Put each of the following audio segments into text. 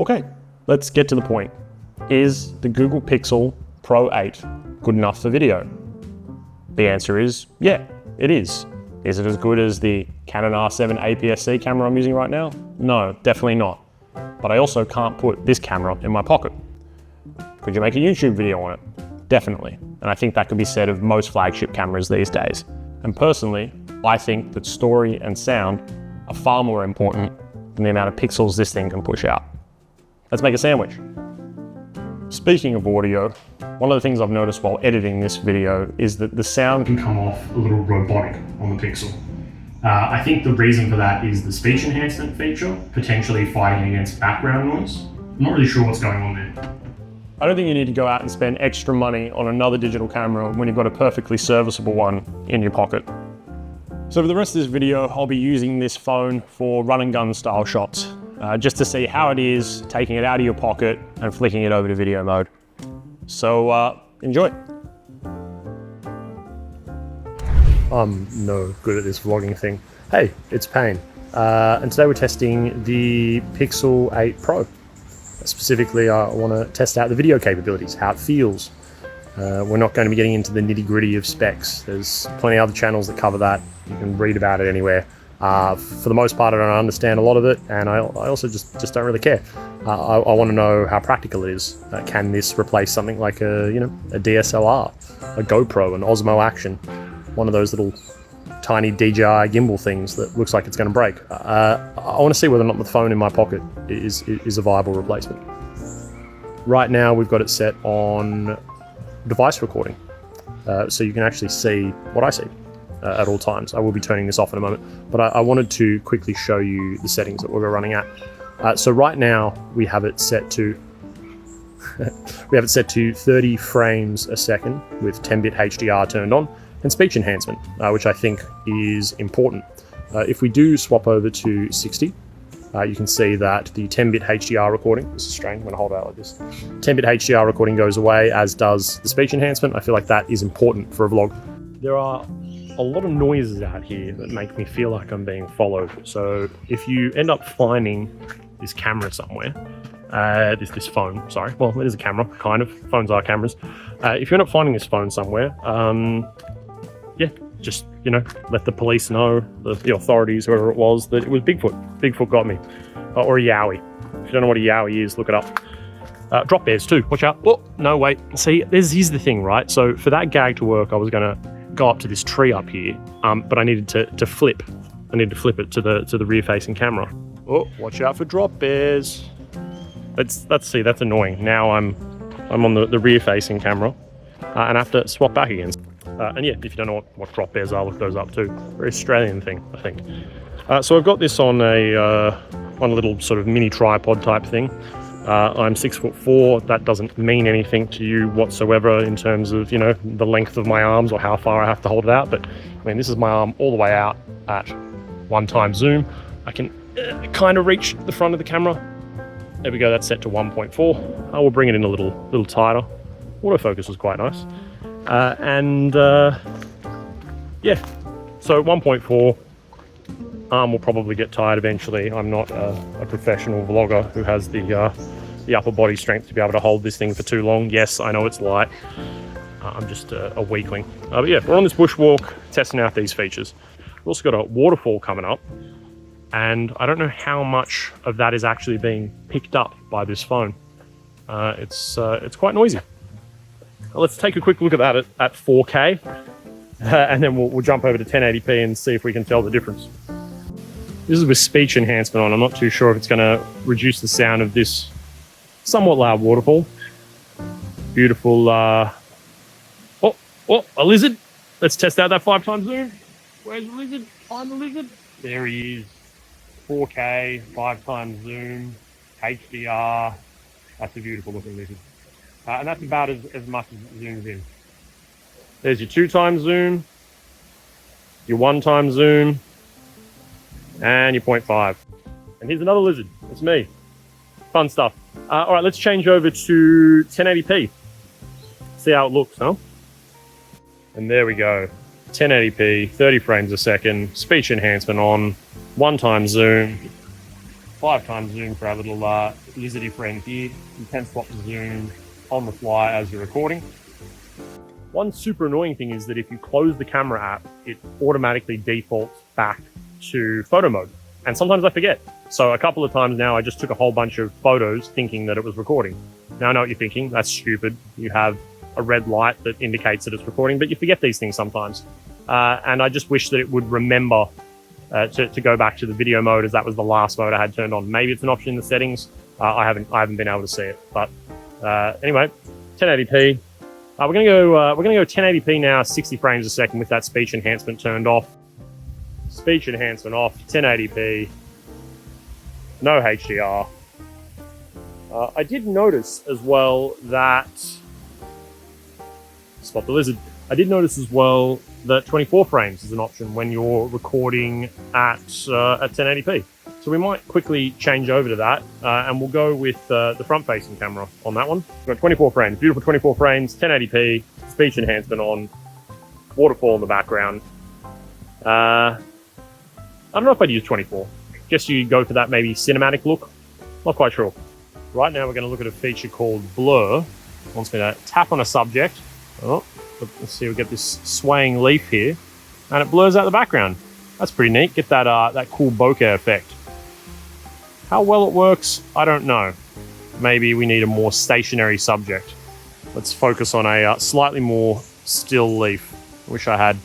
Okay, let's get to the point. Is the Google Pixel Pro 8 good enough for video? The answer is, yeah, it is. Is it as good as the Canon R7 APS-C camera I'm using right now? No, definitely not. But I also can't put this camera in my pocket. Could you make a YouTube video on it? Definitely. And I think that could be said of most flagship cameras these days. And personally, I think that story and sound are far more important than the amount of pixels this thing can push out. Let's make a sandwich. Speaking of audio, one of the things I've noticed while editing this video is that the sound can come off a little robotic on the Pixel. I think the reason for that is the speech enhancement feature, potentially fighting against background noise. I'm not really sure what's going on there. I don't think you need to go out and spend extra money on another digital camera when you've got a perfectly serviceable one in your pocket. So for the rest of this video, I'll be using this phone for run and gun style shots, just to see how it is taking it out of your pocket and flicking it over to video mode. So enjoy. I'm no good at this vlogging thing. Hey, it's Payne. And today we're testing the Pixel 8 Pro. Specifically, I want to test out the video capabilities, how it feels. We're not going to be getting into the nitty-gritty of specs. There's plenty of other channels that cover that. You can read about it anywhere. For the most part, I don't understand a lot of it, and I also just don't really care. I want to know how practical it is. Can this replace something like a DSLR, a GoPro, an Osmo Action, one of those little tiny DJI gimbal things that looks like it's going to break? I want to see whether or not the phone in my pocket is a viable replacement. Right now, we've got it set on device recording, so you can actually see what I see at all times. I will be turning this off in a moment, but I wanted to quickly show you the settings that we're running at. So right now we have it set to 30 frames a second with 10-bit HDR turned on, and speech enhancement, which I think is important. If we do swap over to 60, you can see that the 10-bit HDR recording, this is strange, I'm going to hold it out like this, 10-bit HDR recording goes away, as does the speech enhancement. I feel like that is important for a vlog. There are a lot of noises out here that make me feel like I'm being followed. So if you end up finding this camera somewhere, this phone, sorry, well, it is a camera, kind of, phones are cameras. If you end up finding this phone somewhere, yeah, just, let the police know, the authorities, whoever it was, that it was Bigfoot. Bigfoot got me. Or a yowie. If you don't know what a yowie is, look it up. Drop bears too, watch out. Oh, no, wait. See, here's the thing, right? So for that gag to work, I was gonna go up to this tree up here, but I needed to flip. I needed to flip it to the rear-facing camera. Oh, watch out for drop bears. Let's see, that's annoying. Now I'm on the rear-facing camera, and I have to swap back again. And yeah, if you don't know what drop bears are, look those up too. Very Australian thing, I think. So I've got this on a little sort of mini tripod type thing. I'm 6'4". That doesn't mean anything to you whatsoever in terms of, the length of my arms or how far I have to hold it out. But I mean, this is my arm all the way out at 1x zoom. I can kind of reach the front of the camera. There we go, that's set to 1.4. I will bring it in a little tighter. Autofocus was quite nice. Yeah, so 1.4. Arm will probably get tired eventually. I'm not a professional vlogger who has the upper body strength to be able to hold this thing for too long. Yes, I know it's light. I'm just a weakling. But yeah, we're on this bushwalk testing out these features. We've also got a waterfall coming up, and I don't know how much of that is actually being picked up by this phone. It's quite noisy. Let's take a quick look at that at 4K, and then we'll jump over to 1080p and see if we can tell the difference. This is with speech enhancement on. I'm not too sure if it's going to reduce the sound of this somewhat loud waterfall. Beautiful. Oh, a lizard. Let's test out that 5x zoom. Where's the lizard? Find the lizard. There he is. 4K, 5x zoom, HDR. That's a beautiful looking lizard. And that's about as much as it zooms in. There's your 2x zoom, your 1x zoom, and your 0.5. And here's another lizard. That's me. Fun stuff. All right, let's change over to 1080p. See how it looks, huh? And there we go. 1080p, 30 frames a second, speech enhancement on, 1x zoom. 5 times zoom for our little lizardy friend here. You can swap the zoom on the fly as you're recording. One super annoying thing is that if you close the camera app, it automatically defaults back to photo mode. And sometimes I forget. So a couple of times now, I just took a whole bunch of photos thinking that it was recording. Now I know what you're thinking. That's stupid. You have a red light that indicates that it's recording, but you forget these things sometimes. And I just wish that it would remember to go back to the video mode, as that was the last mode I had turned on. Maybe it's an option in the settings. I haven't been able to see it. But anyway, 1080p. We're gonna go 1080p now, 60 frames a second with that speech enhancement turned off. Speech enhancement off, 1080p, no HDR. I did notice as well that, spot the lizard. I did notice as well that 24 frames is an option when you're recording at 1080p. So we might quickly change over to that, and we'll go with the front-facing camera on that one. We've got 24 frames, beautiful 24 frames, 1080p, speech enhancement on, waterfall in the background. I don't know if I'd use 24. Guess you go for that maybe cinematic look. Not quite sure. Right now we're going to look at a feature called blur. Wants me to tap on a subject. Oh, let's see, we get this swaying leaf here, and it blurs out the background. That's pretty neat. Get that that cool bokeh effect. How well it works, I don't know. Maybe we need a more stationary subject. Let's focus on a slightly more still leaf. Wish I had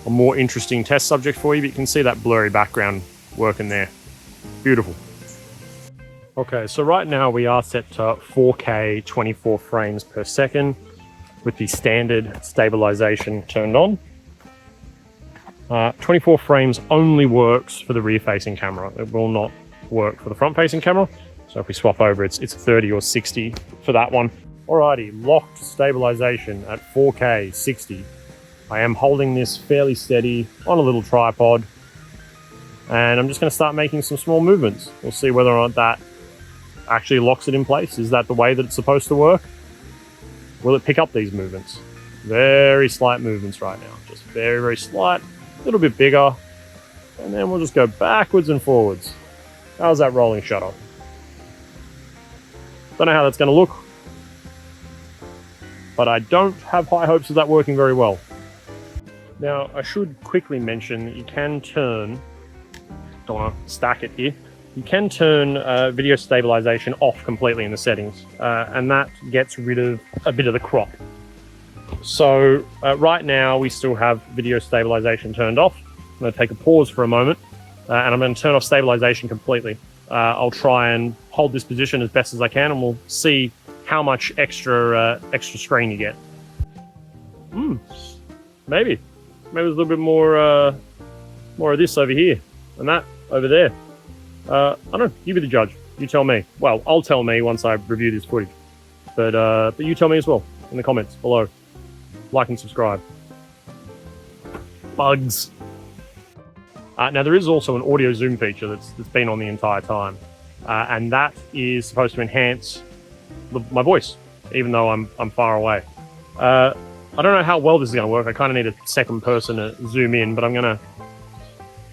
a more interesting test subject for you, but you can see that blurry background working there. Beautiful. Okay, so right now we are set to 4K 24 frames per second with the standard stabilization turned on. 24 frames only works for the rear-facing camera. It will not work for the front-facing camera. So if we swap over, it's 30 or 60 for that one. Alrighty, locked stabilization at 4K 60. I am holding this fairly steady on a little tripod, and I'm just going to start making some small movements. We'll see whether or not that actually locks it in place. Is that the way that it's supposed to work? Will it pick up these movements? Very slight movements right now, just very, very slight, a little bit bigger, and then we'll just go backwards and forwards. How's that rolling shutter? Don't know how that's going to look, but I don't have high hopes of that working very well. Now, I should quickly mention that you can turn, don't want to stack it here, you can turn video stabilization off completely in the settings, and that gets rid of a bit of the crop. So right now we still have video stabilization turned off. I'm going to take a pause for a moment, and I'm going to turn off stabilization completely. I'll try and hold this position as best as I can, and we'll see how much extra screen you get. Maybe there's a little bit more of this over here and that over there. I don't know, you be the judge. You tell me. Well, I'll tell me once I review this footage. But you tell me as well in the comments below. Like and subscribe. Bugs. Now there is also an audio zoom feature that's been on the entire time, and that is supposed to enhance my voice, even though I'm far away. I don't know how well this is going to work. I kind of need a second person to zoom in, but I'm going to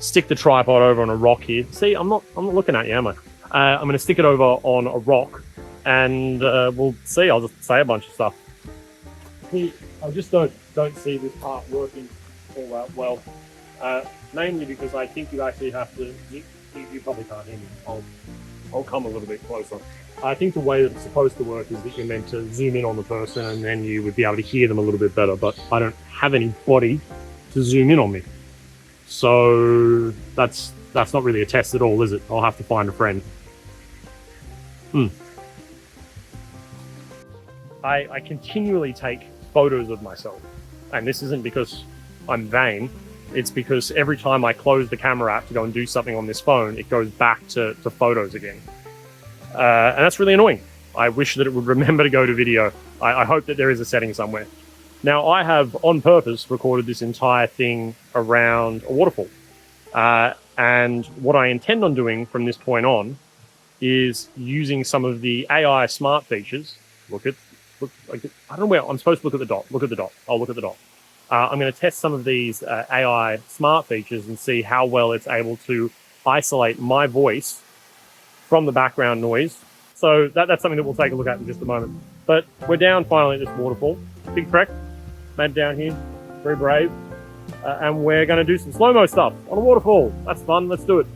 stick the tripod over on a rock here. See, I'm not looking at you, am I? I'm going to stick it over on a rock, and we'll see. I'll just say a bunch of stuff. I just don't see this part working all that well. Mainly because I think you actually have to. You probably can't hear me. I'll come a little bit closer. I think the way that it's supposed to work is that you're meant to zoom in on the person, and then you would be able to hear them a little bit better. But I don't have anybody to zoom in on me, so that's not really a test at all, is it? I'll have to find a friend. I continually take photos of myself, and this isn't because I'm vain. It's because every time I close the camera app to go and do something on this phone, it goes back to photos again. And that's really annoying. I wish that it would remember to go to video. I hope that there is a setting somewhere. Now, I have, on purpose, recorded this entire thing around a waterfall. And what I intend on doing from this point on is using some of the AI smart features. I don't know where I'm supposed to look at the dot. Look at the dot. I'll look at the dot. I'm going to test some of these AI smart features and see how well it's able to isolate my voice from the background noise. So that's something that we'll take a look at in just a moment. But we're down finally at this waterfall. Big trek, made it down here, very brave. And we're going to do some slow-mo stuff on a waterfall. That's fun, let's do it.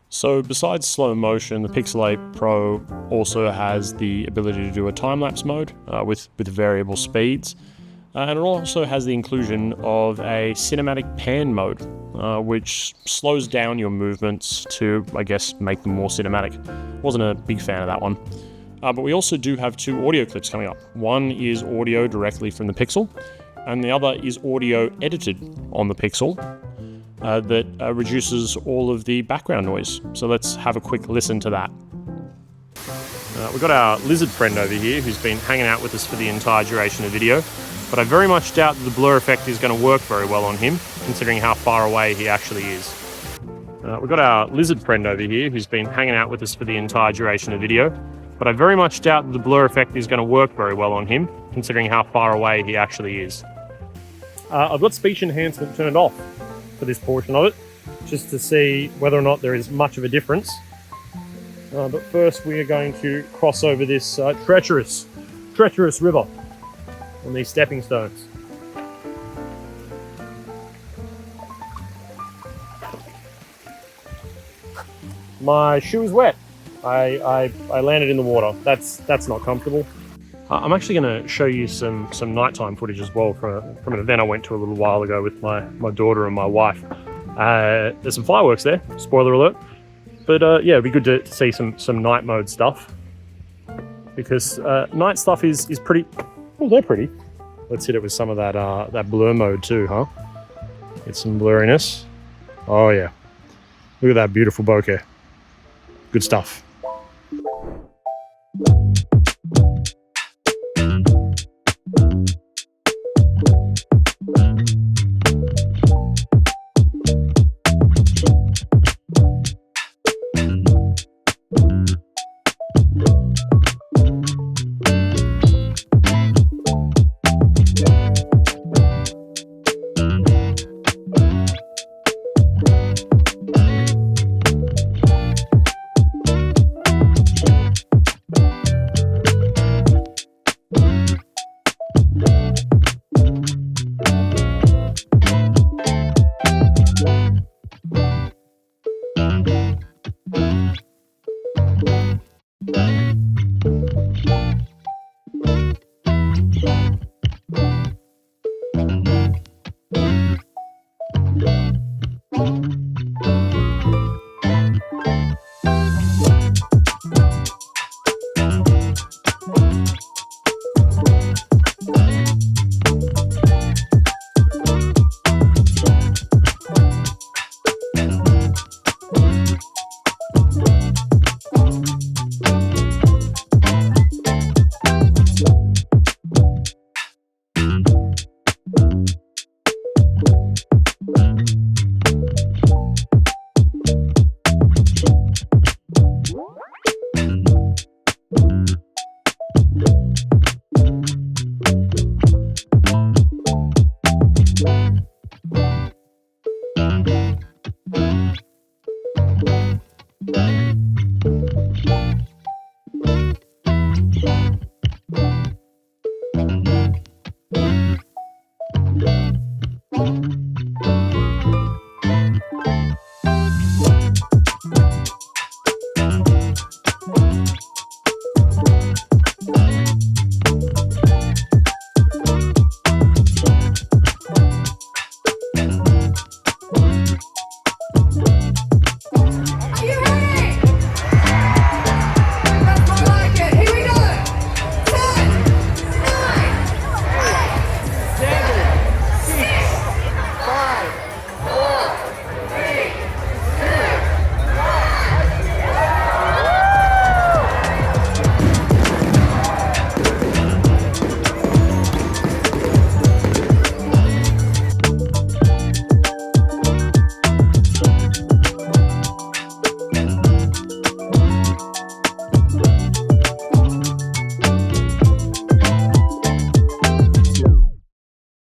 So besides slow motion, the Pixel 8 Pro also has the ability to do a time-lapse mode with variable speeds. And it also has the inclusion of a cinematic pan mode, which slows down your movements to, I guess, make them more cinematic. Wasn't a big fan of that one. But we also do have two audio clips coming up. One is audio directly from the Pixel, and the other is audio edited on the Pixel that reduces all of the background noise. So let's have a quick listen to that. We've got our lizard friend over here who's been hanging out with us for the entire duration of the video, but I very much doubt that the blur effect is going to work very well on him, considering how far away he actually is. We've got our lizard friend over here who's been hanging out with us for the entire duration of the video, but I very much doubt that the blur effect is going to work very well on him, considering how far away he actually is. I've got speech enhancement turned off for this portion of it, just to see whether or not there is much of a difference. But first we are going to cross over this treacherous river on these stepping stones. My shoe is wet. I landed in the water. That's not comfortable. I'm actually going to show you some nighttime footage as well from an event I went to a little while ago with my daughter and my wife. There's some fireworks there, spoiler alert. But yeah, it'd be good to see some night mode stuff, because night stuff is pretty. Well, they're pretty. Let's hit it with some of that blur mode too, huh? Get some blurriness. Oh yeah, look at that beautiful bokeh. Good stuff. Bye.